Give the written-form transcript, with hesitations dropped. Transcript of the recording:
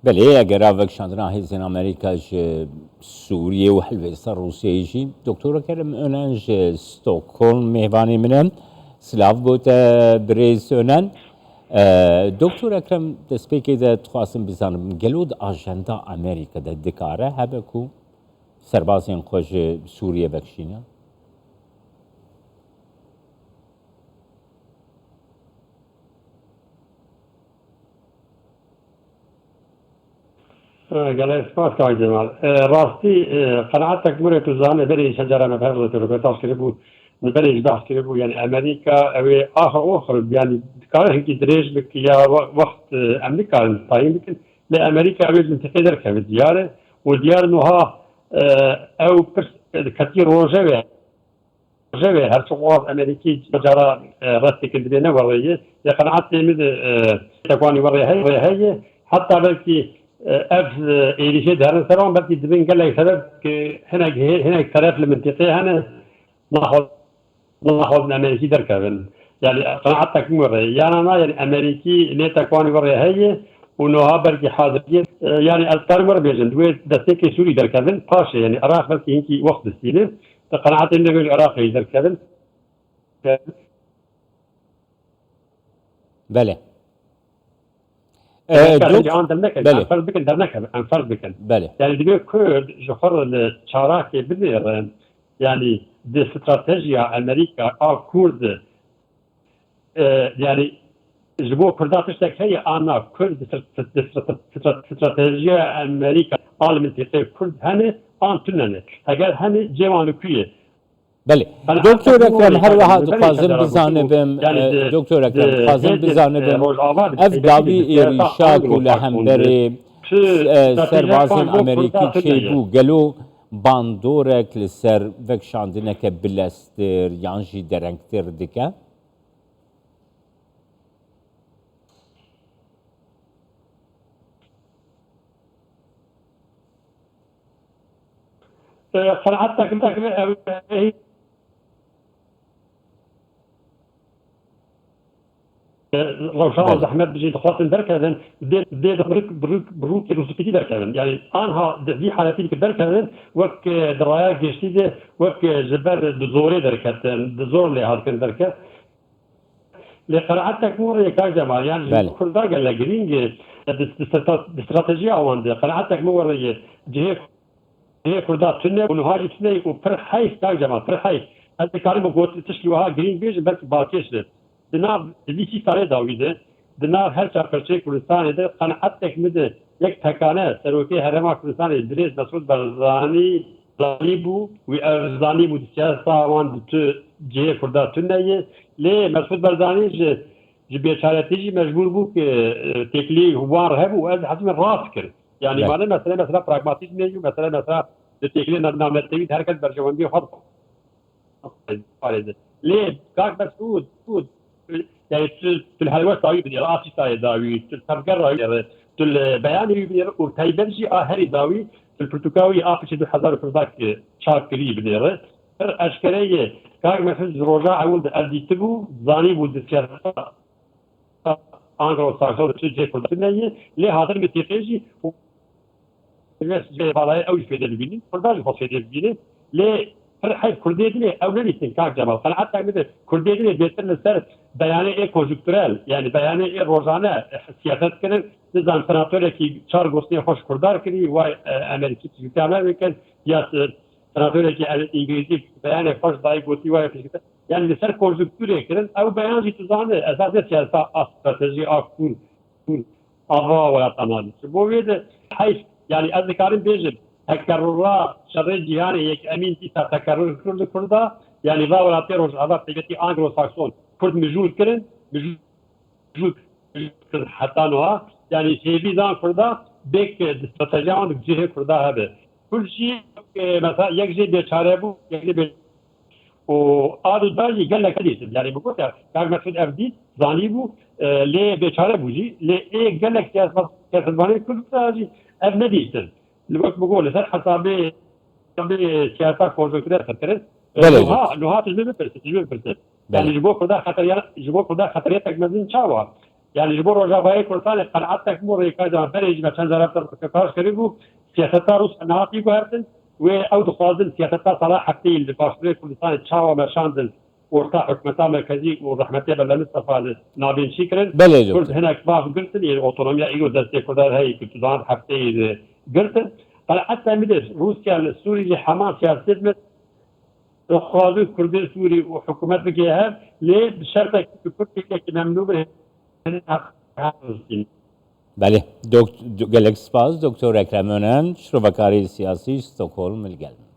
بله اگر وکشاندنا هیزن امریکا سوریه و هلوستان روسیه جی دکتر کرم önenj استکهلم مهوانی منم سلاف بود بریز önен دکتر اکرم دسپیکی ده تخواستم بزنم گلود آجندا امریکا ده دکاره هبه کو سربازین خوش سوریه بکشینه قال اسمع كاي جمال راستي قناعتك مرة تزانه بري شجرة مبهرة تربيتاش كربو بري جداش كربو يعني أمريكا أو آخر يعني كاره هنكي دريج بك يا وقت أمريكا طايم بك لأمريكا أو المنطقة دركة بالديارة وديار نها أو كثير روجة جوه هر سوار أمريكي جرا رأسي كندرينا وريه يقنعت مد تقواني وريه هي حتى بلكي أف إيريشة دارن سلام بلكي دبين قال لك سبب هناك طرف المنطقة هنا ناخذ من أمريكي دركبن يعني قناعتك وريه يعني أنا يعني أمريكي ليه تقواني وريه هي ونوها بلكي حاضرين يعني الطرمر بيجن دوي دستيك سوري دركبن قاش يعني أراك بلكي هنكي وقت السينة قناعتي انه العراقي دركبن بله بله فرض بكن درنكب عن فرض بكن بله يعني دبي كورد جحر الشاراكي بنير يعني دي استراتيجيا امريكا كورد يعني جبو كردات تشتك هي انا كورد استراتيجيا امريكا المنطقه كورد هني تنن اگر هني جوان كويه بله دکتر اکرم هر وقت خازم بزانبم دکتر اکرم خازم بزانبم اف داوی ایریشا کوله همبری سربازین امریکی چه بو گلو باندورک لسر وکشاندنه که بلستر یانجی درنگتر دکه قناعتك روشان زحمت بجي تخاطن دركبن دي بروك روسكتي دركبن يعني انها دي حالتي دركبن وك درايا جشتي وك جبر زوري دركتن زور لي هاد كن دركت لقناعتك مور يا جمال يعني كل ده قال جرينج استراتيجيه اوند قناعتك مور جهه كردات تنه ونهاجي تنه وبر حيث يا جمال بر حيث هذا كلام قلت تشلوها جرين بيج بس باكيش دناب اللي في طريق داويده دناب هر شركه كردستان ده قناعتك مده يك تكانه سروكي هرما كردستان دريس مسعود برزاني زانيبو وزانيبو سياسه وان جه كردات تنه ليه مسعود برزاني جبيشارتي مجبور بو تكلي هوار هبو از حجم راس كرد يعني معناه مثلا براغماتيزم يجو مثلا التكلي نامتي حركه برجوندي خط ليه كاك مسعود يعني في الحلوات داوي بدي راسي تاي داوي تفكر البيان يبني وتايبنجي هري داوي في البرتقاوي اخر 1000 فرداك شاكري بدي اشكريه كاك مسعود روجا اول اديتبو زاني بود سياسه انجلو ساكسون تجي كردنيه ليه هذا المتفقي الناس جاي بالای اوج پیدا ببینید کردان خود پیدا ببینید لی حیف کردی دلی اولی تنکار جمال قناعت میده کردی دلی بهتر نصر بیانه ای کنجکتورال یعنی بیانه ای روزانه سیاست کنن نظام سناتوری که چهار گوشتی خوش کردار کنی و امریکی تجربه میکن یا سناتوری که انگلیسی بیانه خوش دای گوشتی و يعني لسر كونجكتوري كده او بيان جي تزانه اساس سياسه استراتيجي اكون اها ولا تمام بويد حيث يعني اذكارين بيجن تكرر شر الجهان يك امين تي تكرر كل كردا يعني لا ولا تيروج هذا تيجي انجلو ساكسون كرد مجول كرن مجول حتى نوها يعني سيبي دان كردا بك استراتيجي عند جهه كردا هذا كل شيء مثلا يجي بيشاربو يجي وآدو داجي قال لك ليش يعني بقول كان مسعود أفدي زانيبو ليه بيشارة بوجي ليه إيه قال لك سياسة باني كل تاجي أبنديتن الوقت بقول لسه حسابي سياسة كونجكتورية خطرت نوها تجمع برسل يعني جبوا كذا خطريات تجمعين شاوا يعني جبور رجابای کردستان قناعت تک مور یکایدا برای ما چند طرف کارش کردو سیاست روس نهاتی گردن و او دخوازن سیاست صلاح حقی لباشوری کردستان چاو مرشاندن ورتا حکومتا مرکزی و رحمتی بلا مصطفى نابین شکرن بله کرد دکتر. هناك باف قرتن يعني اوتونوميا ايجو دستي كردار هي كردستان حقي قرتن قناعت مدر روسيا السوري حماس سياسات مت اخراج كردي سوري وحكومات بكيها ليه بشرط كردي ممنوع به بله، gelek spas دکتر اکرم önən شروعکاری سیاسی استکهلم الگل.